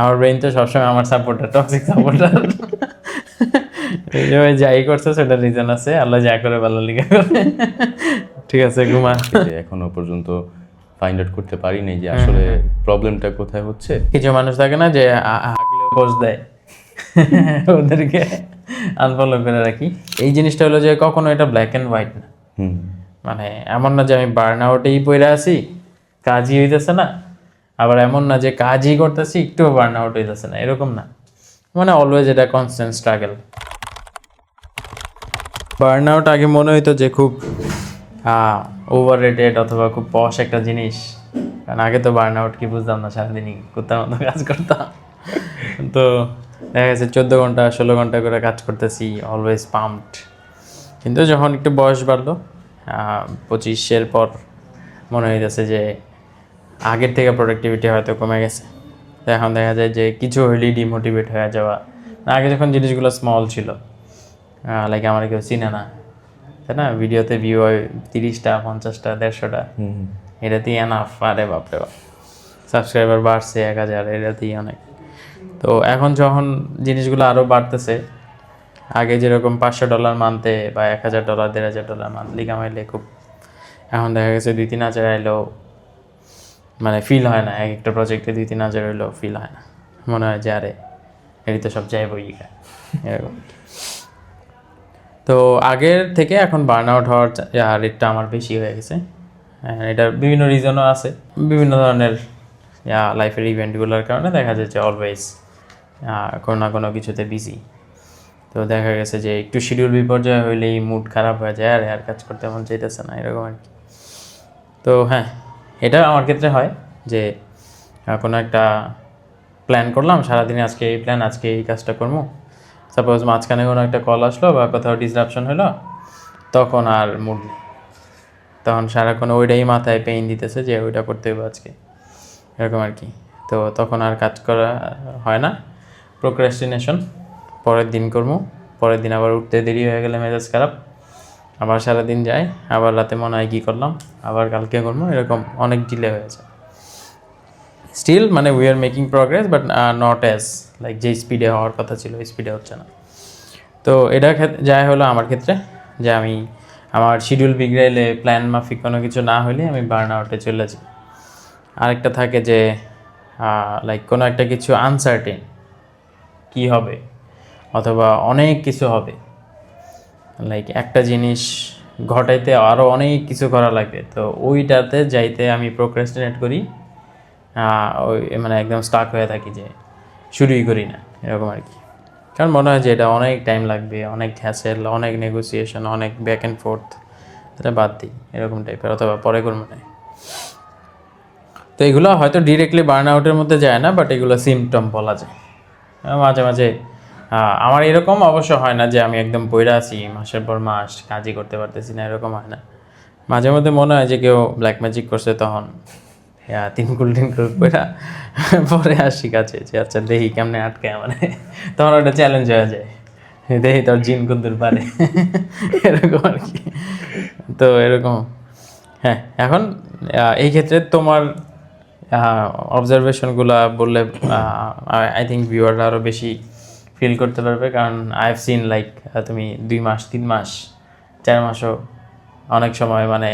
আমার ব্রেন তো সবসময় আমার সাপোর্টার, টক্সিক সাপোর্টার। এই যে যাই করছে সেটা রিজন আছে, আল্লাহ যা করে ভালো লিখা করে। ঠিক আছে, ঘুমা। এখনো পর্যন্ত ফাইন্ড আউট করতে পারিনি যে আসলে প্রবলেমটা কোথায় হচ্ছে। কিছু মানুষ থাকে না যে হাগলেও পোস্ট দেয়, ওদেরকে আনফলো করে রাখি। এই জিনিসটা হলো যে কখনো এটা ব্ল্যাক অ্যান্ড হোয়াইট না। মানে এমন না যে আমি বার্ন আউটেই পড়ে আছি, কাজই হইতেছে না, আবার এমন না যে কাজই করতেছি একটুও বার্ন আউট হইতেছে না, এরকম না। মানে অলওয়েজ এটা কনস্ট্যান্ট স্ট্রাগল। বার্ন আউট আগে মনে হইতো যে খুব ওভার রেটেড অথবা খুব পশ একটা জিনিস, কারণ আগে তো বার্ন আউট কি বুঝতাম না, সারাদিনই কুত্তার মতো কাজ করতাম। তো দেখা গেছে 14 ঘন্টা 16 ঘন্টা করে কাজ করতেছি, অলওয়েজ পাম্পড। কিন্তু যখন একটু বয়স বাড়লো, 25-এর পর মনে হইতেছে যে আগের থেকে প্রোডাক্টিভিটি হয়তো কমে গেছে। তো এখন দেখা যায় যে কিছু হইলেই ডিমোটিভেট হয়ে যাওয়া। আগে যখন জিনিসগুলো স্মল ছিল, লাইক আমার কেউ চিনে না, তাই না, ভিডিওতে ভিউ হয় 30টা 50টা 150টা, এটাতেই এনাফ। আরে বাপরে বাপ, সাবস্ক্রাইবার বাড়ছে 1000, এটাতেই অনেক। তো এখন যখন জিনিসগুলো আরও বাড়তেছে, আগে যেরকম $500 মান্থে বা $1000 $1500 মান্থলি কামাইলে খুব, এখন দেখা গেছে 2-3 হাজার এলেও মানে ফিল হয় না। এক একটা প্রজেক্টে 2-3 হাজার এলেও ফিল হয় না, মনে হয় যে আরে এটি তো সব যাই বই এরকম। তো আগের থেকে এখন বার্ন আউট হওয়ার রেটটা আমার বেশি হয়ে গেছে। এটার বিভিন্ন রিজনও আছে, বিভিন্ন ধরনের লাইফের ইভেন্টগুলোর কারণে দেখা যাচ্ছে অলওয়েজ কোনো না কোনো কিছুতে বিজি। তো দেখা গেছে যে একটু শিডিউল বিপর্যয় হইলেই মুড খারাপ হয়ে যায়, আর কাজ করতে মন চাইতেছে না, এরকম আর কি। তো হ্যাঁ, এটা আমার ক্ষেত্রে হয় যে কোনো একটা প্ল্যান করলাম সারাদিনে, আজকে এই প্ল্যান, আজকে এই কাজটা করবো, সাপোজ মাঝখানে কোনো একটা কল আসলো বা কোথাও ডিসরাপশন হলো, তখন আর মুড নেই, তখন সারাক্ষণ ওইটাই মাথায় পেইন দিতেছে যে ওইটা করতে হবে আজকে, এরকম আর কি। তো তখন আর কাজ করা হয় না, প্রোক্রাস্টিনেশন, পরের দিন করবো, পরের দিন আবার উঠতে দেরি হয়ে গেলে মেজাজ খারাপ, আবার সারাদিন যায়, আবার রাতে মনে হয় কী করলাম, আবার কালকে করবো, এরকম অনেক ডিলে হয়ে যায়। স্টিল মানে we are making progress, but not as like যে স্পিডে হওয়ার কথা ছিল ওই স্পিডে হচ্ছে না। তো এটা যাই হলো আমার ক্ষেত্রে, যে আমি আমার শিডিউল বিগড়াইলে, প্ল্যান মাফিক কোনো কিছু না হলে আমি বার্ন আউটে চলে যাই। আরেকটা থাকে যে লাইক কোনো একটা কিছু আনসার্টেন, কী হবে, অথবা অনেক কিছু হবে, লাইক একটা জিনিস ঘটাইতে আরও অনেক কিছু করা লাগে, তো ওইটাতে যাইতে আমি প্রোক্রাস্টিনেট করি, ওই মানে একদম স্টাক হয়ে থাকি যে শুরুই করি না, এরকম আর কি। কারণ মনে হয় যে এটা অনেক টাইম লাগবে, অনেক হ্যাসেল, অনেক নেগোসিয়েশন, অনেক ব্যাক অ্যান্ড ফোর্থ, এটা বাদ দিই, এরকম টাইপের, অথবা পরে করবো না। তো এগুলো হয়তো ডিরেক্টলি বার্ন আউটের মধ্যে যায় না, বাট এগুলো সিমটম বলা যায়। মাঝে মাঝে আমার এরকম অবশ্য হয় না যে আমি একদম পইড়া আছি মাসের পর মাস কাজই করতে পারতেছি না, এরকম হয় না। মাঝে মধ্যে মনে হয় যে কেউ ব্ল্যাক ম্যাজিক করছে, তখন তিনকুল পইড়া পরে আসি কাছে যে আচ্ছা দেখি কেমনে আটকায়, মানে তখন ওটা চ্যালেঞ্জ হয়ে যায়, দেখি তোর জিন কুদ্দুর পারে, এরকম আর কি। তো এরকম, হ্যাঁ। এখন এই ক্ষেত্রে তোমার অবজারভেশনগুলো বললে আই থিঙ্ক ভিউয়াররা আরও বেশি ফিল করতে পারবে, কারণ আই হ্যাভ সিন লাইক তুমি 2 মাস 3 মাস 4 মাসও অনেক সময় মানে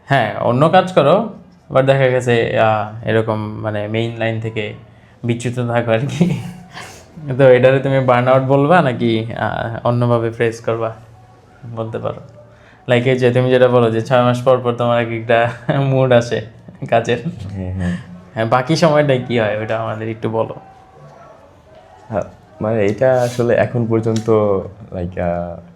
হ্যাঁ অন্য কাজ করো, বাট দেখা গেছে এরকম মানে মেইন লাইন থেকে বিচ্যুত থাকো আর কি। তো এটারে তুমি বার্ন আউট বলবা নাকি অন্যভাবে ফ্রেজ করবা, বলতে পারো? লাইক এই যে তুমি যেটা বলো যে 6 মাস পর পর তোমার একটা মুড আসে কাজের, হ্যাঁ বাকি সময়টাই কি হয় ওইটা আমাদের একটু বলো। হ্যাঁ, মানে এটা আসলে এখন পর্যন্ত লাইক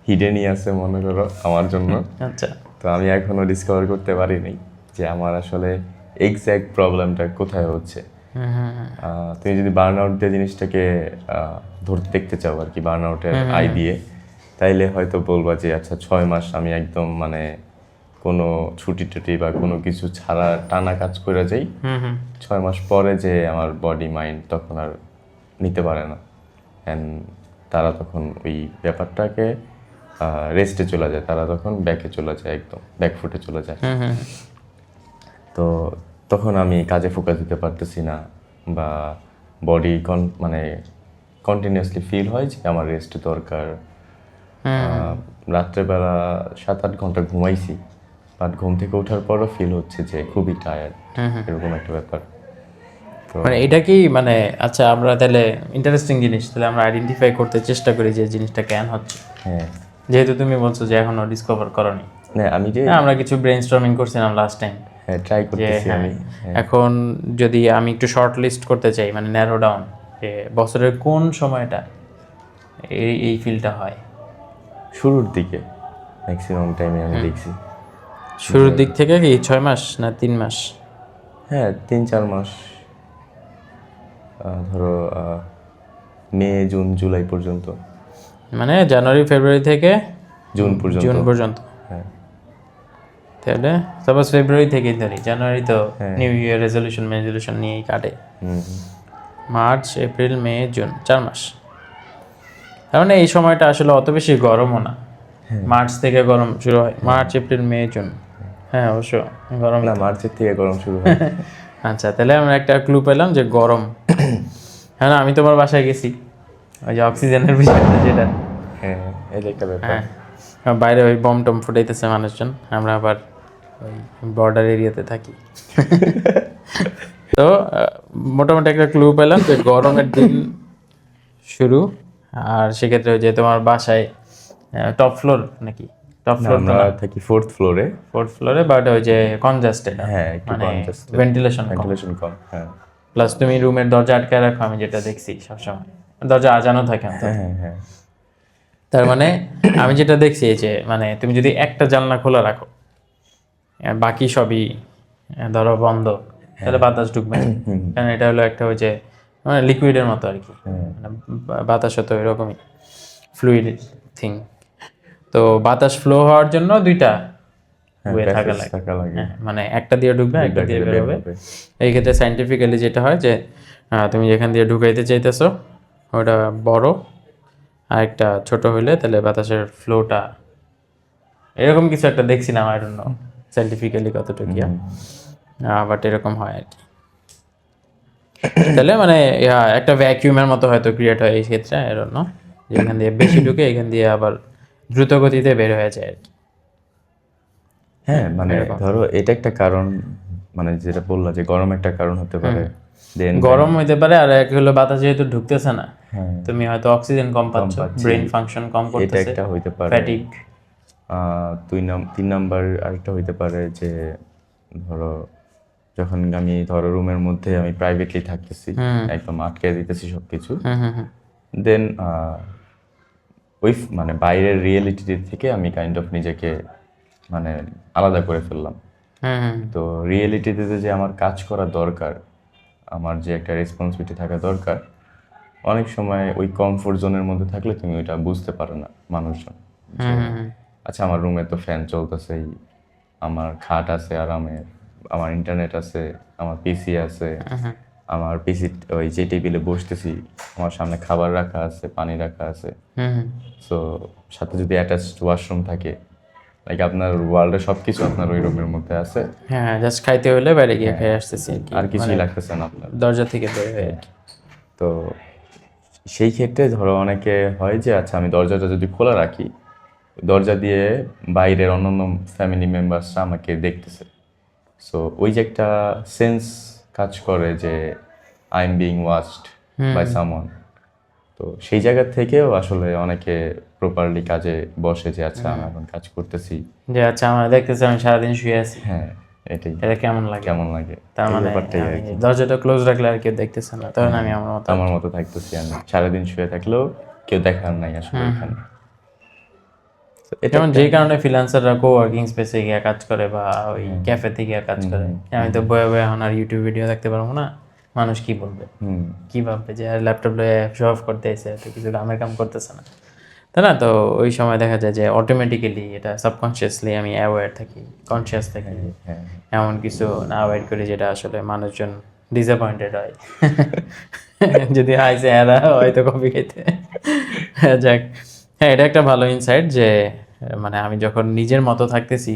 হিডেনই আছে মনে করো আমার জন্য। আচ্ছা, তো আমি এখনো ডিসকভার করতে পারিনি যে আমার আসলে এক্স্যাক্ট প্রবলেমটা কোথায় হচ্ছে। তুমি যদি বার্ন আউট দিয়ে জিনিসটাকে ধরতে দেখতে চাও আর কি, বার্ন আউটের আই দিয়ে, তাইলে হয়তো বলবা যে আচ্ছা 6 মাস আমি একদম মানে কোনো ছুটি টুটি বা কোনো কিছু ছাড়া টানা কাজ করে যাই, 6 মাস পরে যে আমার বডি মাইন্ড তখন আর নিতে পারে না, অ্যান্ড তারা তখন ওই ব্যাপারটাকে রেস্টে চলে যায়, তারা তখন ব্যাকে চলে যায়, একদম ব্যাকফুটে চলে যায়। তো তখন আমি কাজে ফোকাস দিতে পারতেছি না, বা বডি মানে কন্টিনিউয়াসলি ফিল হয় যে আমার রেস্ট দরকার। রাত্রেবেলা 7-8 ঘন্টা ঘুমাইছি, বাট ঘুম থেকে ওঠার পরও ফিল হচ্ছে যে খুবই টায়ার্ড, এরকম একটা ব্যাপার। তো মানে এটা কি মানে আচ্ছা আমরা তাহলে ইন্টারেস্টিং জিনিস, তাহলে আমরা আইডেন্টিফাই করতে চেষ্টা করি যে জিনিসটা কেন হচ্ছে, হ্যাঁ, যেহেতু তুমি বলছো যে এখনো ডিসকভার করনি। না আমি যে আমরা কিছু ব্রেইনস্টর্মিং করছিলাম লাস্ট টাইম, হ্যাঁ ট্রাই যে করতেছি হ্যাঁ, আমি। এখন যদি আমি একটু শর্ট লিস্ট করতে চাই, মানে ন্যারো ডাউন, যে বছরের কোন সময়টা এই ফিলটা হয়? শুরুর দিকে ম্যাক্সিমাম টাইমে আমি দেখছি। শুরুর দিক থেকে কি 6 মাস না 3 মাস? হ্যাঁ 3-4 মাস, ধরো মে জুন জুলাই পর্যন্ত, মানে জানুয়ারি ফেব্রুয়ারি থেকে জুন পর্যন্ত। জুন পর্যন্ত। হ্যাঁ তাহলে সাপোজ ফেব্রুয়ারি থেকেই ধরি, জানুয়ারি তো নিউ ইয়ার রেজলিউশন নিয়েই কাটে, হুম, মার্চ এপ্রিল মে জুন 4 মাস। তার মানে এই সময়টা আসলে অত বেশি গরমও না, মার্চ থেকে গরম শুরু হয়, মার্চ এপ্রিল মে জুন। হ্যাঁ অবশ্য গরম না মার্চের থেকে গরম শুরু হয়। আচ্ছা তাহলে আমরা একটা ক্লু পেলাম যে গরম। হ্যাঁ না, আমি তোমার বাসায় গেছি, ওই যে অক্সিজেনের বিষয়টা যেটা, হ্যাঁ এই যে একটা ব্যাপার। হ্যাঁ বাইরে ওই বম টম ফুটাইতেছে মানুষজন, আমরা আবার ওই বর্ডার এরিয়াতে থাকি। তো মোটামুটি একটা ক্লু পেলাম যে গরমের দিন শুরু, আর সেক্ষেত্রে ওই যে তোমার বাসায় টপ ফ্লোর নাকি, টপ ফ্লোর আমরা থাকি 4th ফ্লোরে। 4th ফ্লোরে, বাট ওই যে কনজাস্টেড, হ্যাঁ একটু মানে congested, ভেন্টিলেশন ভেন্টিলেশন কম। হ্যাঁ প্লাস তুমি রুমের দরজা আটকায় রাখো, আমি যেটা দেখছি সবসময় দরজা আজানো থাকে অন্তত। হ্যাঁ হ্যাঁ হ্যাঁ তার মানে আমি যেটা দেখছি এই যে মানে তুমি যদি একটা জানলা খোলা রাখো, বাকি সবই ধরো বন্ধ, তাহলে বাতাস ঢুকবে না। কারণ এটা হলো একটা ওই যে মানে লিকুইডের মতো আর কি, মানে বাতাস তো এরকমই ফ্লুইড থিং। তো বাতাস ফ্লো হওয়ার জন্য দুইটা ওয়ে থাকা লাগে, থাকা লাগে। হ্যাঁ, মানে একটা দিয়ে ঢুকবে একটা দিয়ে বের হবে। হবে। এই ক্ষেত্রে সাইন্টিফিক্যালি যেটা হয় যে তুমি যেখান দিয়ে ঢুকাইতে চাইতেছো ওটা বড়, আর একটা ছোট হইলে তাহলে বাতাসের ফ্লোটা এরকম কিছু একটা দেখছিলাম, আই ডোন্ট নো সাইন্টিফিক্যালি কতটুকু, বাট এরকম হয় আর কি। তাহলে মানে একটা ভ্যাকিউমের মতো হয়তো ক্রিয়েট হয় এই ক্ষেত্রে, আই ডোন্ট নো, যেখান দিয়ে বেশি ঢুকে এখান দিয়ে আবার দ্রুত গতিতে বের হয়ে যায় আর কি। হ্যাঁ মানে ধরো এটা একটা কারণ, মানে যেটা বললা যে গরম একটা কারণ হতে পারে। দেন গরম হইতে পারে, আর এক হলো বাতাস যেহেতু ঢুকতেছে না, হ্যাঁ তুমি হয়তো অক্সিজেন কম পাচ্ছ, ব্রেন ফাংশন কম এটা করতেছে, একটা হইতে পারে। ফ্যাটিক। 3 নাম্বার আরেকটা হইতে পারে যে ধরো যখন আমি ধরো রুমের মধ্যে আমি প্রাইভেটলি থাকতেছি, একদম আটকে দিতেছি সবকিছু, দেন ওই মানে বাইরের রিয়েলিটি থেকে আমি কাইন্ড অফ নিজেকে মানে আলাদা করে ফেললাম। তো রিয়েলিটিতে যে আমার কাজ করা দরকার, আমার যে একটা রেসপন্সিবিলিটি থাকা দরকার, অনেক সময় ওই কমফোর্ট জোনের মধ্যে থাকলে তুমি ওইটা বুঝতে পারো না মানুষজন। আচ্ছা আমার রুমে তো ফ্যান চলতেছেই, আমার খাট আছে আরামের, আমার ইন্টারনেট আছে, আমার পিসি আছে, আমার পিসি ওই যে টেবিলে বসতেছি আমার সামনে খাবার রাখা আছে, পানি রাখা আছে, সো সাথে যদি অ্যাটাচড ওয়াশরুম থাকে, লাইক আপনার ওয়ার্ল্ডে সবকিছু আপনার ওই রুমের মধ্যে আছে। হ্যাঁ জাস্ট খাইতে হলে বাইরে গিয়ে খেয়ে আসতেছি আর কি, আর কিছুই লাগতেছে না আপনার দরজা থেকে বের হয়ে আর কি। তো সেই ক্ষেত্রে ধরো অনেকে হয় যে আচ্ছা আমি দরজাটা যদি খোলা রাখি, দরজা দিয়ে বাইরের অন্যান্য ফ্যামিলি মেম্বার্সরা আমাকে দেখতেছে, সো ওই যে একটা সেন্স কাজ করে যে I am being watched by someone. তো সেই জায়গা থেকেও আসলে অনেকে প্রপারলি কাজে বসে যে আচ্ছা আমি এখন কাজ করতেছি, যে আচ্ছা আমার দেখতেছে আমি সারাদিন শুয়ে আছি, হ্যাঁ এটাই এটা কেমন লাগে, কেমন লাগে, তার এই মানে ব্যাপারটাই আর আমি কি। দরজাটা ক্লোজ রাখলে আর কেউ দেখতেছে না, তখন আমি আমার মতো থাকতেছি, আমি সারাদিন শুয়ে থাকলেও কেউ দেখার নাই আসলে এখানে। যেমন যেই কারণে ফ্রিল্যান্সাররা কোওয়ার্কিং স্পেসে গিয়ে কাজ করে বা ওই ক্যাফেতে গিয়ে কাজ করে, আমি তো বয়ে বয়ে এখন আর ইউটিউব ভিডিও দেখতে পারবো না, মানুষ কি বলবে, কি ভাববে যে ল্যাপটপ লয়ে শো অফ করতে এসে তো কিছু কামের কাম করতেছে না, তাই না? তো ওই সময় দেখা যায় যে অটোমেটিক্যালি এটা সাবকনশিয়াসলি আমি অ্যাওয়্যার থাকি, কনসিয়াস থাকি, এমন কিছু না অ্যাভয়েড করি যেটা আসলে মানুষজন ডিসঅ্যাপয়েন্টেড হয়। যদি আইসে এরা হয়তো কফি খাইতে যাক। হ্যাঁ এটা একটা ভালো ইনসাইট যে মানে আমি যখন নিজের মতো থাকতেছি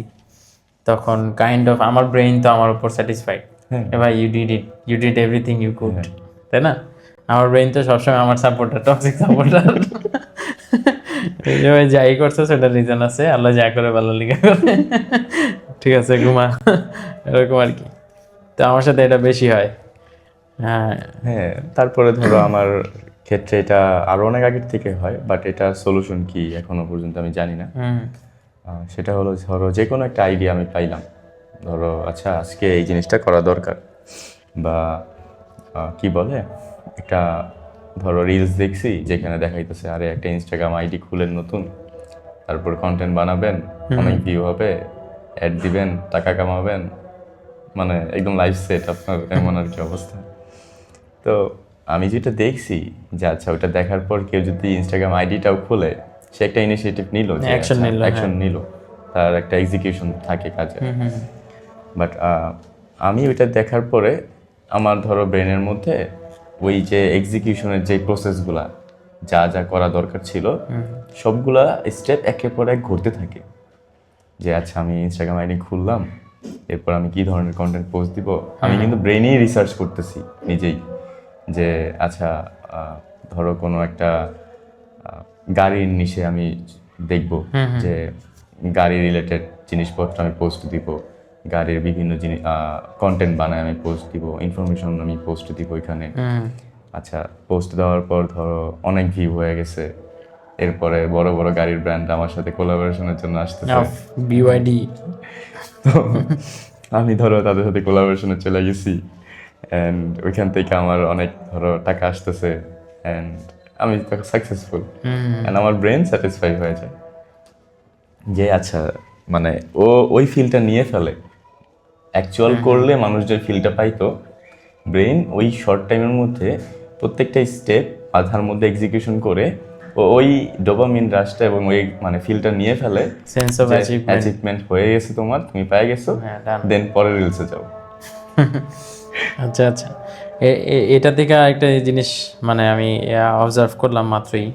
তখন কাইন্ড অফ আমার ব্রেইন তো আমার উপর স্যাটিসফাইড, এবার you did everything you could, তাই না? আমার ব্রেন তো সবসময় আমার সাপোর্টার, টক্সিক সাপোর্টার। এই যে ওই যাই করছে সেটা রিজন আছে, আল্লাহ যা করে ভালো লিখা করে, ঠিক আছে ঘুমা, এরকম আর কি। তো আমার সাথে এটা বেশি হয়। হ্যাঁ, হ্যাঁ, তারপরে ধরো আমার ক্ষেত্রে এটা আরো অনেক আগের থেকে হয়, বাট এটা সলিউশন কি এখনো পর্যন্ত আমি জানি না। সেটা হলো ধরো যে কোনো একটা আইডিয়া আমি পাইলাম, ধরো আচ্ছা আজকে এই জিনিসটা করা দরকার, বা কি বলে একটা ধরো রিলস দেখছি যেখানে দেখাইতেছে আরে একটা ইনস্টাগ্রাম আইডি খুলেন নতুন, তারপর কন্টেন্ট বানাবেন, অনেক ভিউ হবে, অ্যাড দিবেন, টাকা কামাবেন, মানে একদম লাইফ সেট আপনার, এমন আর কি অবস্থা। তো আমি যেটা দেখছি যে আচ্ছা ওটা দেখার পর কেউ যদি ইনস্টাগ্রাম আইডিটাও খুলে, সে একটা ইনিশিয়েটিভ নিল, যে Action নিলো, অ্যাকশন নিল, তার একটা এক্সিকিউশন থাকে কাজে। বাট আমি ওইটা দেখার পরে আমার ধরো ব্রেনের মধ্যে ওই যে এক্সিকিউশনের যে প্রসেসগুলা, যা যা করা দরকার ছিল, সবগুলা স্টেপ একের পর এক ঘুরতে থাকে। যে আচ্ছা আমি ইনস্টাগ্রাম আইডি খুললাম, এরপর আমি কি ধরনের কন্টেন্ট পোস্ট দিব। আমি কিন্তু ব্রেনেই রিসার্চ করতেছি নিজেই, যে আচ্ছা ধরো কোনো একটা গাড়ির নিচে আমি দেখব যে গাড়ি রিলেটেড জিনিসপত্র আমি পোস্ট দিব, গাড়ির বিভিন্ন জিনিস কন্টেন্ট বানায় আমি পোস্ট দিব, ইনফরমেশন আমি পোস্ট দিব এখানে। আচ্ছা পোস্ট দেওয়ার পর ধরো অনেক ভিউ হয়ে গেছে, এরপরে বড় বড় গাড়ির ব্র্যান্ড আমার সাথে কোলাবোরেশনের জন্য আসতেছে। বিওয়াইডি। তো আমি ধরো তাদের সাথে কোলাবোরেশনে চলে গেছি, অ্যান্ড ওইখান থেকে আমার অনেক ধরো টাকা আসতেছে, অ্যান্ড আমি সাকসেসফুল, অ্যান্ড আমার ব্রেন স্যাটিসফাই হয়ে যায় যে আচ্ছা মানে ও ওই ফিলটা নিয়ে ফেলে। অ্যাকচুয়াল করলে মানুষ যে ফিলটা পাইতো, ব্রেন ওই শর্ট টাইমের মধ্যে প্রত্যেকটা স্টেপ আধার মধ্যে এক্সিকিউশন করে ওই ডোপামিন রাশটা এবং ওই মানে ফিলটা নিয়ে ফেলে, সেন্স অফ অ্যাচিভমেন্ট হয়ে গেছে তোমার, তুমি পেয়ে গেছো, দেন পরের রিলসে যাও। আচ্ছা আচ্ছা, এটা থেকে আরেকটা জিনিস মানে আমি অবজার্ভ করলাম মাত্রই,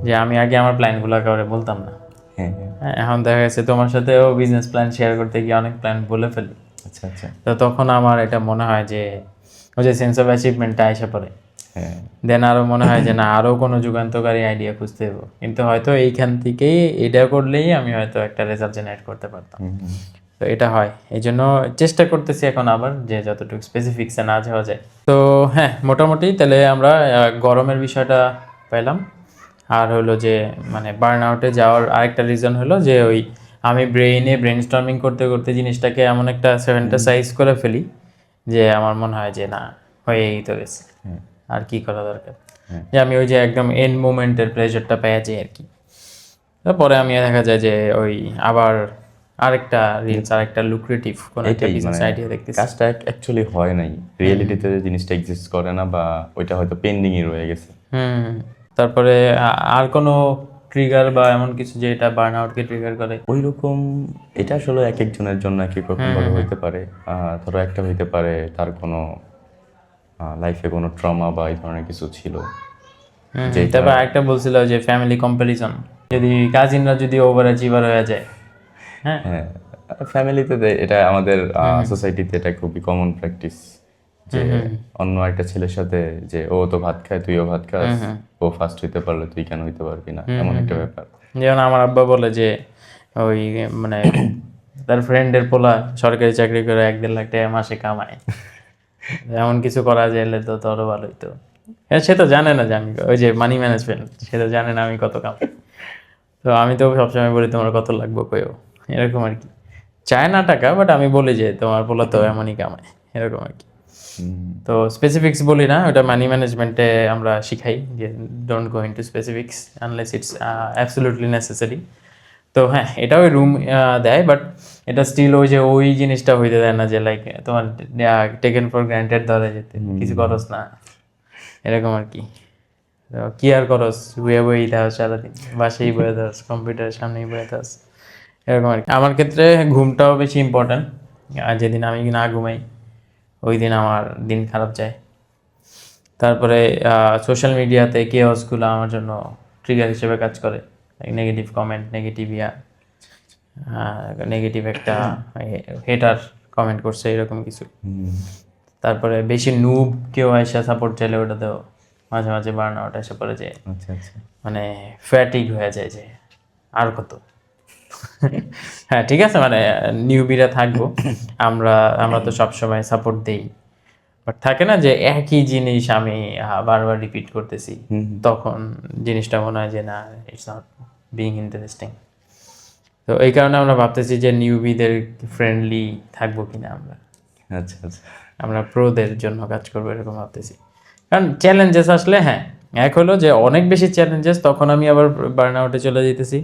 যে আমি আগে আমার প্ল্যানগুলো কাউরে বলতাম না। হ্যাঁ হ্যাঁ, এখন দেখা গেছে তোমার সাথেও বিজনেস প্ল্যান শেয়ার করতে গিয়ে অনেক প্ল্যান বলে ফেলি। আচ্ছা আচ্ছা। তো তখন আমার এটা মনে হয় যে ওই যে সেন্স অফ অ্যাচিভমেন্টটা এসে পড়ে, হ্যাঁ দেন আরও মনে হয় যে না আরও কোনো যুগান্তকারী আইডিয়া খুঁজতে হবে, কিন্তু হয়তো এইখান থেকেই এটা করলেই আমি হয়তো একটা রেজাল্ট জেনারেট করতে পারতাম। তো এটা হয়, এই জন্য চেষ্টা করতেছি এখন আবার যে যতটুকু স্পেসিফিক্সে না যাওয়া যায়। তো হ্যাঁ, মোটামুটি তাহলে আমরা গরমের বিষয়টা পেলাম। আর হলো যে মানে বার্ন আউটে যাওয়ার আরেকটা রিজন হলো যে ওই আমি ব্রেন স্টর্মিং করতে করতে জিনিসটাকে এমন একটা সেভেন্টাসাইজ করে ফেলি যে আমার মনে হয় যে না হয়েই তো গেছে, আর কি করা দরকার, যে আমি ওই যে একদম এন্ড মোমেন্টের প্লেজারটা পেয়ে যাই আর কি। তারপরে আমি দেখা যায় যে ওই আবার আরেকটা রিলস, আরেকটা লুক্রেটিভ কোনো একটা বিজনেস আইডিয়া দেখতেছি। কাজটা অ্যাকচুয়ালি হয় নাই, রিয়েলিটিতে জিনিসটা এক্সিস্ট করে না, বা ওইটা হয়তো পেন্ডিংই রয়ে গেছে। তারপরে আর কোনো ট্রিগার বা এমন কিছু যে এটা বার্ন আউটকে ট্রিগার করে? ওই রকম এটা আসলে এক একজনের জন্য এক এক রকম ভাবে হইতে পারে। ধরো একটা হইতে পারে তার কোনো লাইফে কোনো ট্রমা বা এই ধরনের কিছু ছিল। তারপর একটা বলছিল যে ফ্যামিলি কম্প্যারিজন, যদি কাজিনরা যদি ওভার অ্যাচিভার হয়ে যায়। হ্যাঁ, ফ্যামিলিতে এটা আমাদের সোসাইটিতে এটা খুবই কমন প্র্যাকটিস, যে অন্য একটা ছেলের সাথে যে ও তো ভাত খায় তুইও ভাত খাস, ও ফার্স্ট হইতে পারলে তুই কেন হইতে পারবি না, এমন একটা ব্যাপার। যেমন আমার আব্বা বলে যে ওই মানে তার ফ্রেন্ডের পোলা সরকারি চাকরি করে 1-1.5 লাখ টাকা মাসে কামায়, এমন কিছু করা যাইলে তো তোরও ভালো হইতো। হ্যাঁ, সে তো জানে না যে আমি ওই যে মানি ম্যানেজমেন্ট, সে তো জানে না আমি কত কামাই। তো আমি তো সবসময় বলি তোমার কত লাগবে কইও, এরকম আর কি। চায় না টাকা, বাট আমি বলি যে তোমার পোলা তো এমনই কামায়, এরকম আর কি। তো স্পেসিফিক্স বলি না, ওটা মানি ম্যানেজমেন্টে আমরা শিখাই যে don't go into specifics unless it's absolutely necessary. তো হ্যাঁ, এটা ওই রুম দেয়, বাট এটা স্টিল ওই যে ওই জিনিসটা হইতে দেয় না যে লাইক তোমার টেকেন ফর গ্রান্টেড ধরে যেতে কিছু করস না, এরকম আর কি। তো কি আর করস, বইয়ে বই দাও সারাদিন, বাসেই বয়ে দাস, কম্পিউটারের সামনেই বয়ে দাস, এরকম আর কি। আমার ক্ষেত্রে ঘুমটাও বেশি ইম্পর্ট্যান্ট, আর যেদিন আমি না ঘুমাই ওই দিন আমার দিন খারাপ যায়। তারপরে সোশ্যাল মিডিয়াতে কেওসগুলো আমার জন্য ট্রিগার হিসেবে কাজ করে, নেগেটিভ কমেন্ট, নেগেটিভ একটা হেটার কমেন্ট করছে এরকম কিছু। তারপরে বেশি নুব কেউ এসে সাপোর্ট চাইলে ওটা দেও, মাঝে মাঝে বার্ন আউট এসে পড়ে যে আচ্ছা আচ্ছা। মানে ফ্যাটিক হয়ে যায় যে আর কত। হ্যাঁ ঠিক আছে, মানে নিউবিরা থাকবো, আমরা আমরা তো সবসময় সাপোর্ট দেই, বাট থাকে না যে একই জিনিস আমি বারবার রিপিট করতেছি, তখন জিনিসটা মনে হয় যে না, ইটস নট বিং ইন্টারেস্টিং। তো এই কারণে আমরা ভাবতেছি যে নিউবিদের ফ্রেন্ডলি থাকবো কিনা আমরা, আচ্ছা আচ্ছা। আমরা প্রোদের জন্য কাজ করবো এরকম ভাবতেছি। কারণ চ্যালেঞ্জেস আসলে হ্যাঁ, এক হলো যে অনেক বেশি চ্যালেঞ্জেস, তখন আমি আবার বার্ন আউটে চলে যেতেছি।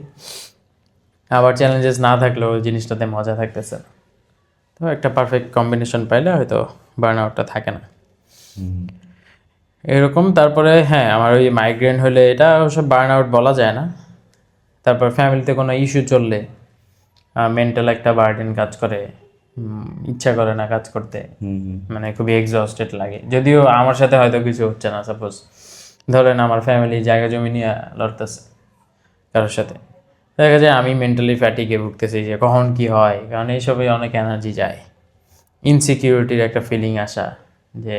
আবার চ্যালেঞ্জেস না থাকলেও জিনিসটাতে মজা থাকতেছে না। তো একটা পারফেক্ট কম্বিনেশন পাইলে হয়তো বার্ন আউটটা থাকে না এরকম। তারপরে হ্যাঁ, আমার ওই মাইগ্রেন হলে এটা অবশ্য বার্ন আউট বলা যায় না। তারপর ফ্যামিলিতে কোনো ইস্যু চললে মেন্টাল একটা বার্ডেন কাজ করে, ইচ্ছা করে না কাজ করতে, মানে খুবই এক্সস্টেড লাগে। যদিও আমার সাথে হয়তো কিছু হচ্ছে না, সাপোজ ধরেন আমার ফ্যামিলি জায়গা জমি নিয়ে লড়তেছে কারোর সাথে, দেখা যায় আমি মেন্টালি ফ্যাটিকে ভুগতেছি যে কখন কি হয়, কারণ এইসবে অনেক এনার্জি যায়। ইনসিকিউরিটির একটা ফিলিং আসা, যে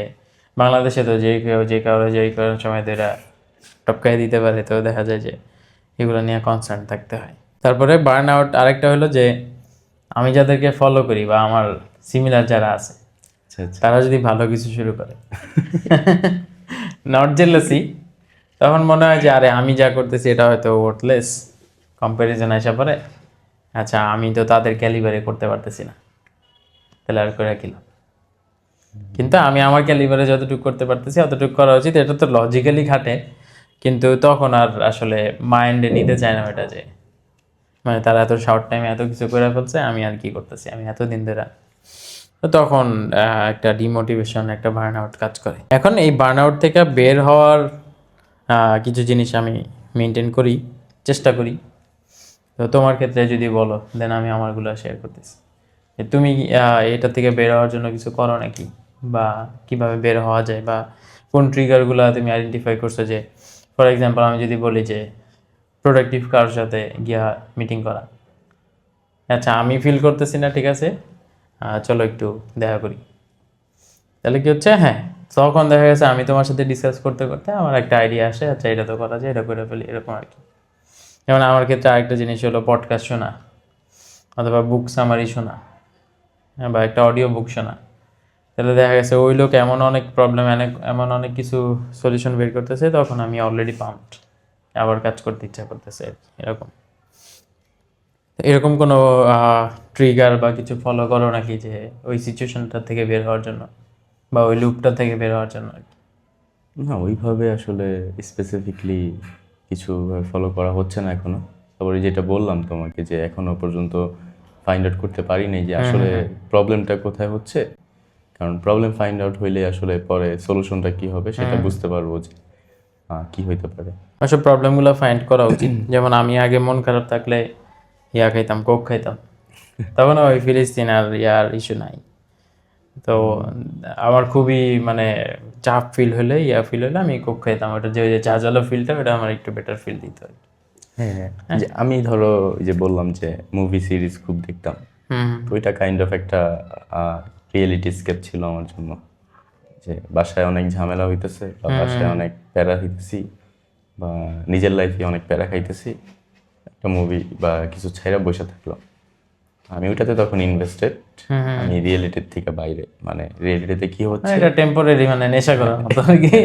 বাংলাদেশে তো যে কেউ যে কারোর সময় তো এরা টপকাই দিতে পারে, তো দেখা যায় যে এগুলো নিয়ে কনসার্ন থাকতে হয়। তারপরে বার্ন আউট আরেকটা হলো যে আমি যাদেরকে ফলো করি বা আমার সিমিলার যারা আছে, আচ্ছা আচ্ছা। তারা যদি ভালো কিছু শুরু করে, নট জেলাসি, তখন মনে হয় যে আরে আমি যা করতেছি এটা হয়তো ওয়ার্থলেস, কম্প্যারিজন আসা পরে আচ্ছা আমি তো তাদের ক্যালিবারে করতে পারতেছি না, তাহলে আর করে কিলাম। কিন্তু আমি আমার ক্যালিবারে যতটুকু করতে পারতেছি অতটুকু করা উচিত, এটা তো লজিক্যালি খাটে, কিন্তু তখন আর আসলে মাইন্ডে নিতে চায় না ওটা, যে মানে তারা এত শর্ট টাইমে এত কিছু করে ফেলছে, আমি আর কি করতেছি, আমি এতদিন ধরে। তো তখন একটা ডিমোটিভেশন, একটা বার্ন আউট কাজ করে। এখন এই বার্ন আউট থেকে বের হওয়ার কিছু জিনিস আমি মেনটেন করি, চেষ্টা করি। তো তোমার ক্ষেত্রে যদি বলো, দেন আমি আমারগুলো শেয়ার করতেছি। যে তুমি এটা থেকে বের হওয়ার জন্য কিছু করো নাকি, বা কিভাবে বের হওয়া যায়, বা কোন ট্রিগারগুলো তুমি আইডেন্টিফাই করছো। যে ফর এক্সাম্পল আমি যদি বলি যে প্রোডাক্টিভ কারোর সাথে গিয়া মিটিং করা, আচ্ছা আমি ফিল করতেছি না, ঠিক আছে চলো একটু দেখা করি, তাহলে কি হচ্ছে, হ্যাঁ তখন দেখা গেছে আমি তোমার সাথে ডিসকাস করতে করতে আমার একটা আইডিয়া আসে, আচ্ছা এটা তো করা যায়, এটা করে ফেলি, এরকম আর কি। যেমন আমার ক্ষেত্রে আরেকটা জিনিস হলো পডকাস্ট শোনা, অথবা বুক সামারি শোনা, বা একটা অডিও বুক শোনা। তাহলে দেখা গেছে ওই লোক এমন অনেক প্রবলেম, এমন অনেক কিছু সলিউশন বের করতেছে, তখন আমি অলরেডি পাম্পড, আবার কাজ করতে ইচ্ছা করতেছে আর কি, এরকম। এরকম কোনো ট্রিগার বা কিছু ফলো করো নাকি, যে ওই সিচুয়েশনটা থেকে বের হওয়ার জন্য, বা ওই লুপটা থেকে বের হওয়ার জন্য আর কি? না, ওইভাবে আসলে স্পেসিফিকলি কিছু ফলো করা হচ্ছে না এখনো। তারপরে যেটা বললাম তোমাকে, যে এখনো পর্যন্ত ফাইন্ড আউট করতে পারিনি যে আসলে প্রবলেমটা কোথায় হচ্ছে। কারণ প্রবলেম ফাইন্ড আউট হইলে আসলে পরে সলিউশনটা কি হবে সেটা বুঝতে পারবো যে কি হইতে পারে। ওসব প্রবলেমগুলো ফাইন্ড করা উচিত। যেমন আমি আগে মন খারাপ থাকলে খাইতাম, কোক খাইতাম, তখন ওই ফিলিস্তিন আর ইয়ার ইস্যু নাই। তো আমার খুবই মানে চাপ ফিল হলে ফিল হলে আমি কোক খাইতাম, ওটা যে ওই যে ঝাঁঝালো ফিলটা, ওটা আমার একটু বেটার ফিল দিত আর কি। হ্যাঁ, যে আমি ধরো ওই যে বললাম যে মুভি সিরিজ খুব দেখতাম, তো ওইটা কাইন্ড অফ একটা রিয়েলিটি স্কেপ ছিল আমার জন্য। যে বাসায় অনেক ঝামেলা হইতেছে, বা বাসায় অনেক প্যারা হইতেছি, বা নিজের লাইফে অনেক প্যারা খাইতেছি, একটা মুভি বা কিছু ছাইরা বসে থাকলাম, আমি ওইটাতে তখন ইনভেস্টেড। আমি রিয়েলিটির থেকে বাইরে, মানে রিয়েলিটিতে কি হচ্ছে এটা টেম্পোরারি, মানে নেশা করার মতো আর কি।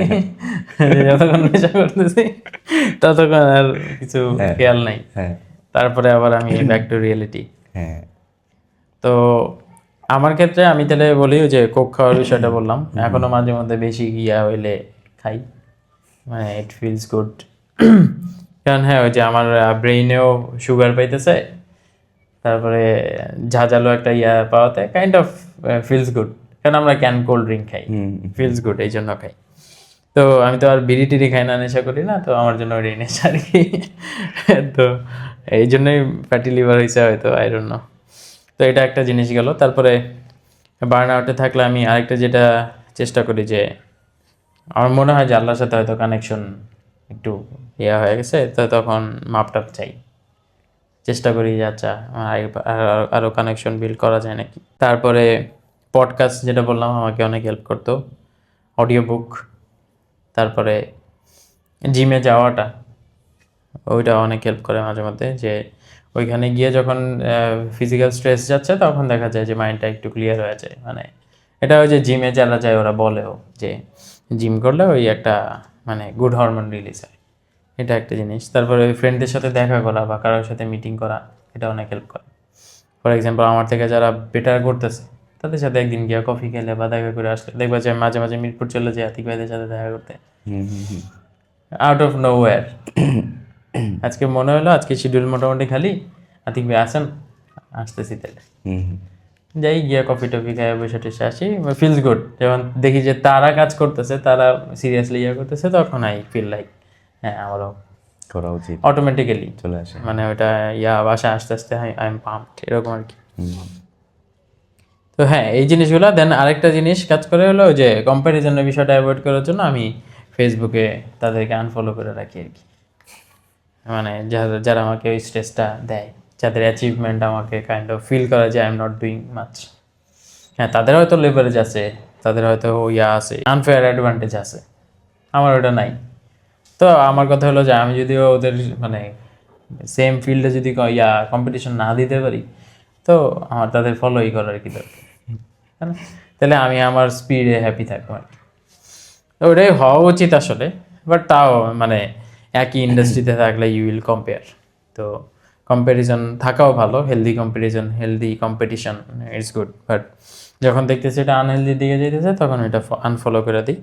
যতক্ষণ নেশা করতেছি ততক্ষণ আর কিছু খেয়াল নাই, হ্যাঁ তারপরে আবার আমি ব্যাক টু রিয়েলিটি। হ্যাঁ। তো আমার ক্ষেত্রে আমি তাহলে বলি, যে কোক খাওয়ার বিষয়টা বললাম, এখনো মাঝে মধ্যে বেশি হইলে খাই, মানে ইট ফিলস গুড। কারণ হ্যাঁ, ওই যে আমার ব্রেইনেও সুগার পাইতেছে, তারপরে ঝাঁঝালো একটা পাওয়াতে কাইন্ড অফ ফিলস গুড। কারণ আমরা ক্যান কোল্ড ড্রিঙ্ক খাই, ফিলস গুড, এই জন্য খাই। তো আমি তো আর বিড়ি টিড়ি খাই না, নেশা করি না, তো আমার জন্য ওই নেশা আর কি। তো এই জন্যই ফ্যাটি লিভার হয়েছে হয়তো, আই ডোন্ট নো। তো এটা একটা জিনিস গেল। তারপরে বার্ন আউটে থাকলে আমি আরেকটা যেটা চেষ্টা করি, যে আমার মনে হয় যে আল্লাহর সাথে হয়তো কানেকশন একটু হয়ে গেছে, তো তখন মাপটাপ চাই, চেষ্টা করি যে আচ্ছা আরও কানেকশন বিল্ড করা যায় নাকি। তারপরে পডকাস্ট যেটা বললাম আমাকে অনেক হেল্প করতো, অডিও বুক, তারপরে জিমে যাওয়াটা ওইটা অনেক হেল্প করে মাঝে মধ্যে, যে ওইখানে গিয়ে যখন ফিজিক্যাল স্ট্রেস যাচ্ছে তখন দেখা যায় যে মাইন্ডটা একটু ক্লিয়ার হয়ে যায়। মানে এটা ওই যে জিমে যারা যায় ওরা বলেও যে জিম করলে ওই একটা মানে গুড হরমোন রিলিজ হয়, এটা একটা জিনিস। তারপরে ওই ফ্রেন্ডদের সাথে দেখা করা বা কারোর সাথে মিটিং করা, এটা অনেক হেল্প করে। ফর এক্সাম্পল আমার থেকে যারা বেটার করতেছে তাদের সাথে একদিন গিয়ে কফি খেলে বা দেখা করে আসলে দেখবা যে মাঝে মাঝে মিরপুর চলে যায় আতিক ভাইদের সাথে দেখা করতে, আউট অফ নো ওয়্যার। আজকে মনে হলো আজকে শিডিউল মোটামুটি খালি, আতিক ভাই আসেন, আসতেছি তাহলে যাই, গিয়া কফি টফি খাই বসে টসে আসি, ফিলস গুড। যখন দেখি যে তারা কাজ করতেছে, তারা সিরিয়াসলি করতেছে, তখন আই ফিল লাইক হ্যাঁ আমারও করা উচিত, অটোমেটিক্যালি চলে আসে। মানে ওটা বাসা আস্তে আস্তে আই এম পাম্পড এরকম আর কি। তো হ্যাঁ এই জিনিসগুলো। দেন আরেকটা জিনিস কাজ করে হলো যে কম্প্যারিজনের বিষয়টা অ্যাভয়েড করার জন্য আমি ফেসবুকে তাদেরকে আনফলো করে রাখি আর কি। মানে যারা যারা আমাকে ওই স্ট্রেসটা দেয়, যাদের অ্যাচিভমেন্ট আমাকে কাইন্ড অফ ফিল করা যে I am not doing much. হ্যাঁ তাদের হয়তো লেভারেজ আছে, তাদের হয়তো আছে, আনফেয়ার অ্যাডভান্টেজ আছে, আমার ওটা নাই। তো আমার কথা হলো যে আমি যদিও ওদের মানে সেম ফিল্ডে যদি কম্পিটিশন না দিতে পারি, তো আমার তাদের ফলোই করার কি দরকার, তাই না? তাহলে আমি আমার স্পিডে হ্যাপি থাকবো আর কি। তো ওটাই হওয়া উচিত আসলে। বাট তাও মানে একই ইন্ডাস্ট্রিতে থাকলে ইউ উইল কম্পেয়ার। তো কম্প্যারিজন থাকাও ভালো, healthy comparison, healthy competition it's good. But যখন দেখতেছি এটা আনহেলদির দিকে যেতেছে তখন এটা আনফলো করে দিই।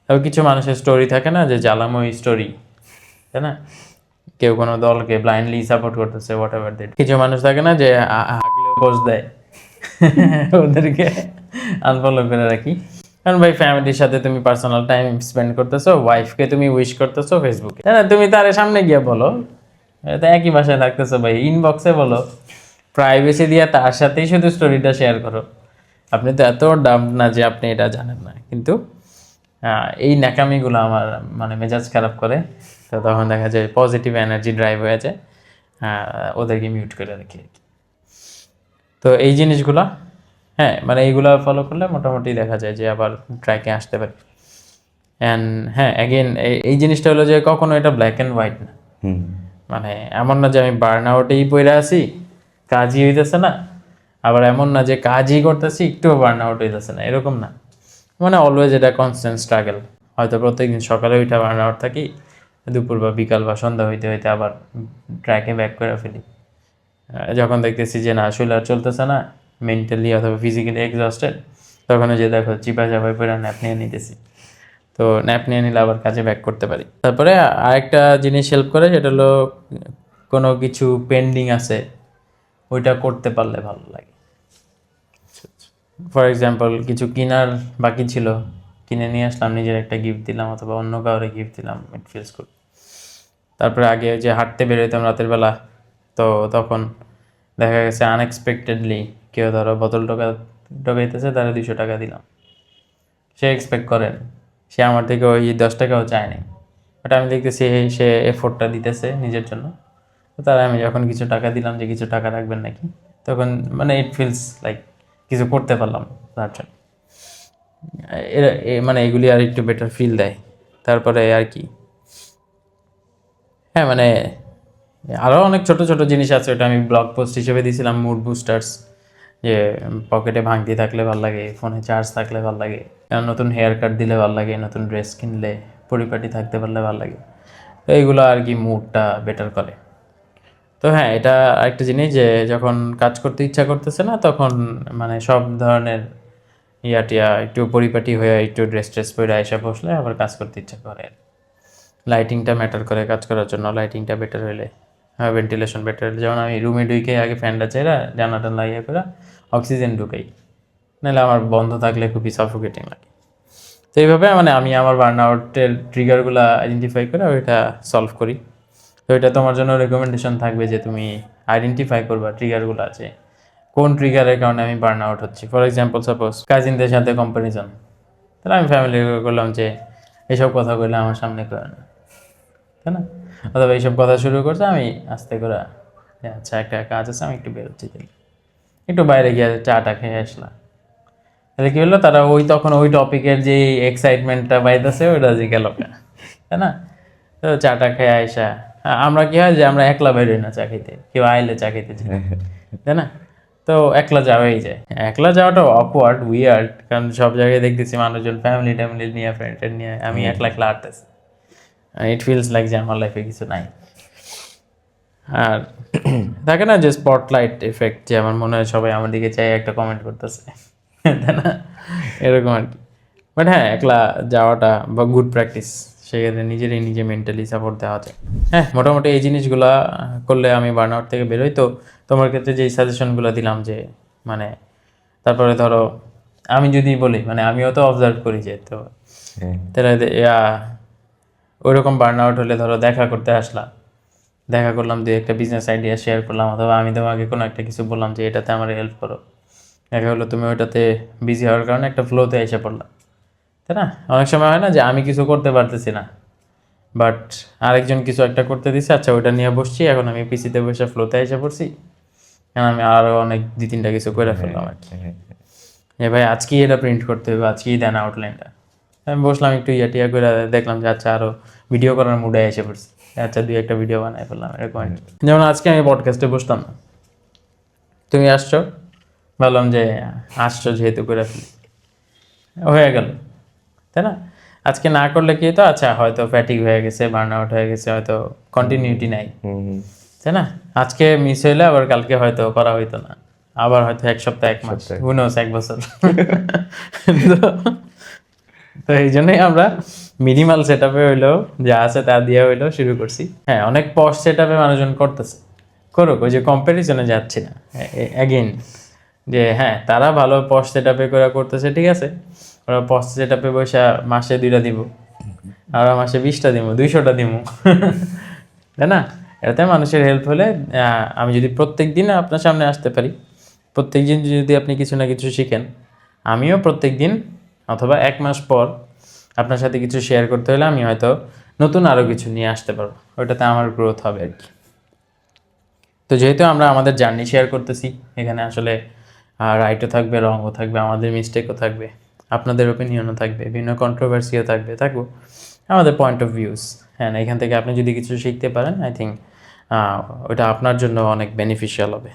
তবে কিছু মানুষের স্টোরি থাকে না যে জ্বালাময়ী স্টোরি, তাই না? কেউ কোনো দলকে ব্লাইন্ডলি সাপোর্ট করতেছে, হোয়াট এভার দ্যাট। কিছু মানুষ থাকে না যে হাগলেও পোস্ট দেয়, ওদেরকে আনফলো করে রাখি। কারণ ভাই ফ্যামিলির সাথে তুমি পার্সোনাল টাইম স্পেন্ড করতেছো, ওয়াইফকে তুমি উইশ করতেছো ফেসবুকে, তাই না? তুমি তার সামনে গিয়ে বলো, এটা একই বাসায় থাকতেছো ভাই, ইনবক্সে বলো, প্রাইভেসি দিয়ে তার সাথেই শুধু স্টোরিটা শেয়ার করো। আপনি তো এত ডাম না যে আপনি এটা জানেন না। কিন্তু এই ন্যাকামিগুলো আমার মানে মেজাজ খারাপ করে। তো তখন দেখা যায় পজিটিভ এনার্জি ড্রাইভ হয়ে যায়, ওদেরকে মিউট করে রাখি আর কি। তো এই জিনিসগুলা হ্যাঁ মানে এইগুলা ফলো করলে মোটামুটি দেখা যায় যে আবার ট্র্যাকে আসতে পারে। অ্যান্ড হ্যাঁ অ্যাগেন এই জিনিসটা হলো যে কখনো এটা ব্ল্যাক অ্যান্ড হোয়াইট না। মানে এমন না যে আমি বার্ন আউটেই পড়ে আছি, কাজই হইতেছে না, আবার এমন না যে কাজই করতেছি একটুও বার্ন আউট হইতেছে না, এরকম না। মানে অলওয়েজ এটা কনস্ট্যান্ট স্ট্রাগল। হয়তো প্রত্যেকদিন সকালে ওইটা বার্ন আউট থাকি, দুপুর বা বিকাল বা সন্ধ্যা হইতে হইতে আবার ট্র্যাকে ব্যাক করে ফেলি। যখন দেখতেছি যে না আসলে আর চলতেছে না, মেন্টালি অথবা ফিজিক্যালি এক্সস্টেড, তখন যে দেখো চিপা চাপাই করে ন্যাপ নিয়ে নিতেছি। তো ন্যাপ নিয়ে নিলে আবার কাজে ব্যাক করতে পারি। তারপরে আরেকটা জিনিস হেল্প করে, সেটা হলো কোনো কিছু পেন্ডিং আছে ওইটা করতে পারলে ভালো লাগে। ফর এক্সাম্পল কিছু কেনার বাকি ছিল, কিনে নিয়ে আসলাম, নিজের একটা গিফট দিলাম অথবা অন্য কাউরে গিফট দিলাম, ইট ফিলস গুড। তারপরে আগে যে হাঁটতে বেরোতাম রাতের বেলা, তো তখন দেখা গেছে আনএক্সপেক্টেডলি কেউ ধরো বোতল টোকাইতেছে, তারা 200 টাকা দিলাম। সে এক্সপেক্ট করেন, সে আমার থেকে ওই 10 টাকাও চায়নি, বাট আমি দেখতেছি সে এফোর্টটা দিতেছে নিজের জন্য। তো তারা আমি যখন কিছু টাকা দিলাম যে কিছু টাকা রাখবেন নাকি, তখন মানে ইট ফিলস লাইক কিছু করতে পারলাম তার জন্য। মানে এগুলি আর একটু বেটার ফিল দেয়। তারপরে আর কি হ্যাঁ মানে আরও অনেক ছোট ছোট জিনিস আছে, ওটা আমি ব্লগ পোস্ট হিসেবে দিয়েছিলাম, মুড বুস্টার্স। যে পকেটে ভাঙতি থাকলে ভালো লাগে, ফোনে চার্জ থাকলে ভালো লাগে, নতুন হেয়ার কাট দিলে ভালো লাগে, নতুন ড্রেস কিনলে, পরিপাটি থাকতে পারলে ভালো লাগে। তো এইগুলো আর কি মুডটা বেটার করে। তো হ্যাঁ এটা আরেকটা জিনিস যে যখন কাজ করতে ইচ্ছা করতেছে না, তখন মানে সব ধরনের টিয়া একটু পরিপাটি হয়ে একটু ড্রেস ট্রেস পরে এসে বসলে আবার কাজ করতে ইচ্ছা করে। লাইটিংটা ম্যাটার করে কাজ করার জন্য, লাইটিংটা বেটার হইলে, ভেন্টিলেশন বেটার হলে। যেমন আমি রুমে ঢুকে আগে ফ্যানটা চাইরা জানাটা লাগিয়ে করে অক্সিজেন ঢুকাই, নাহলে আমার বন্ধ থাকলে খুবই সাফোকেটিং লাগে। তো এইভাবে মানে আমি আমার বার্ন আউটের ট্রিগারগুলো আইডেন্টিফাই করে ওইটা সলভ করি। তো এটা তোমার জন্য রেকমেন্ডেশন থাকবে যে তুমি আইডেন্টিফাই করবা ট্রিগারগুলো আছে, কোন ট্রিগারের কারণে আমি বার্ন আউট হচ্ছি। ফর এক্সাম্পল সাপোজ কাজিনদের সাথে কম্পারিজন, তাহলে আমি ফ্যামিলি করলাম যে এইসব কথা বললে আমার সামনে করে না, তাই না? অথবা এইসব কথা শুরু করছে, আমি আস্তে করে আচ্ছা একটা কাজ আছে আমি একটু বেরোচ্ছি, তাই একটু বাইরে গিয়ে চাটা খেয়ে আসলাম। তাহলে কী হলো, তারা ওই তখন ওই টপিকের যে এক্সাইটমেন্টটা পাইতেছে ওইটা যে গেল, তাই না? তো তো চাটা খেয়ে আইসা আমরা কি হয় যে আমরা একলা বেরোই না চা খেতে, কেউ আইলে চা খেতে যাই, তাই না? তো একলা যাওয়াই যায়। একলা যাওয়াটা অকওয়ার্ড, উইয়ার্ড, কারণ সব জায়গায় দেখতেছি মানুষজন ফ্যামিলি ট্যামিলি নিয়ে, ফ্রেন্ড নিয়ে, আমি একলা একলা হাঁটতেছি। ইট ফিলস লাইক যে আমার লাইফে কিছু নাই। আর থাকে না যে স্পটলাইট এফেক্ট, যে আমার মনে হয় সবাই আমার দিকে চাই একটা কমেন্ট করতেছে, তাই না? এরকম আর কি। বাট হ্যাঁ, একলা যাওয়াটা বা গুড প্র্যাকটিস, সেক্ষেত্রে নিজেরই নিজে মেন্টালি সাপোর্ট দেওয়া যায়। হ্যাঁ, মোটামুটি এই জিনিসগুলা করলে আমি বার্নআউট থেকে বেরোই। তো তোমার ক্ষেত্রে যেই সাজেশনগুলো দিলাম, যে মানে তারপরে ধরো আমি যদি বলি, মানে আমিও তো অবজার্ভ করি যে, তো তাহলে ওইরকম বার্নআউট হলে ধরো দেখা করতে আসলাম, দেখা করলাম, দুই একটা বিজনেস আইডিয়া শেয়ার করলাম, অথবা আমি তোমাকে কোনো একটা কিছু বললাম যে এটাতে আমার হেল্প করো, দেখা হলো তুমি ওইটাতে বিজি হওয়ার কারণে একটা ফ্লোতে এসে পড়লাম, তাই না? অনেক সময় হয় না যে আমি কিছু করতে পারতেছি না, বাট আরেকজন কিছু একটা করতে দিচ্ছে, আচ্ছা ওইটা নিয়ে বসছি, এখন আমি পিসিতে বসে ফ্লোতে এসে পড়ছি, কারণ আমি আরও অনেক 2-3টা কিছু করে ফেললাম আর কি। যে ভাই আজকেই এটা প্রিন্ট করতে হবে, আজকেই দেন আউটলাইনটা। আমি বসলাম একটু টিয়া করে, দেখলাম যে আচ্ছা আরও ভিডিও করার মুডে এসে পড়ছি, আচ্ছা 2-1টা ভিডিও বানাই ফেললাম, এরকম আর কি। যেমন আজকে আমি পডকাস্টে বসতাম না, তুমি আসছো, ভাবলাম যে আসছো যেহেতু করে ফেলি, হয়ে গেল, তাই না? আজকে না করলে কি হতো, আচ্ছা হয়তো ফ্যাটিক হয়ে গেছে, বার্ন আউট হয়ে গেছে, হয়তো কন্টিনিউটি নাই, তাই না? আজকে মিস হইলে আবার কালকে হয়তো করা হইতো না, আবার হয়তো 1 সপ্তাহ 1 মাস, হু নোস 1 বছর। তো এই জন্যই আমরা মিনিমাল সেট আপে হইলেও যা আছে তা দিয়ে হইলেও শুরু করছি। হ্যাঁ, অনেক পশ সেট আপে মানুষজন করতেছে, করুক, ওই যে কম্পারিজনে যাচ্ছি না অ্যাগেন, যে হ্যাঁ তারা ভালো পশ সেট আপে করে করতেছে, ঠিক আছে, ওরা পশ সেট আপে বসে মাসে 2টা দিব, আর মাসে 20টা দিব, 200টা দিব, তাই না? এটাতে মানুষের হেল্প হলে, আমি যদি প্রত্যেক দিন আপনার সামনে আসতে পারি, প্রত্যেক দিন যদি আপনি কিছু না কিছু শিখেন, আমিও প্রত্যেক দিন অথবা 1 মাস পর আপনার সাথে কিছু শেয়ার করতে হলে আমি হয়তো নতুন আরও কিছু নিয়ে আসতে পারবো, ওইটাতে আমার গ্রোথ হবে আর কি। তো যেহেতু আমরা আমাদের জার্নি শেয়ার করতেছি, এখানে আসলে রাইটও থাকবে, রংও থাকবে, আমাদের মিস্টেকও থাকবে, আপনাদের ওপিনিয়নও থাকবে, বিভিন্ন কন্ট্রোভার্সিও থাকবো, আমাদের পয়েন্ট অফ ভিউস। হ্যাঁ, এখান থেকে আপনি যদি কিছু শিখতে পারেন, আই থিঙ্ক ওটা আপনার জন্য অনেক বেনিফিশিয়াল হবে।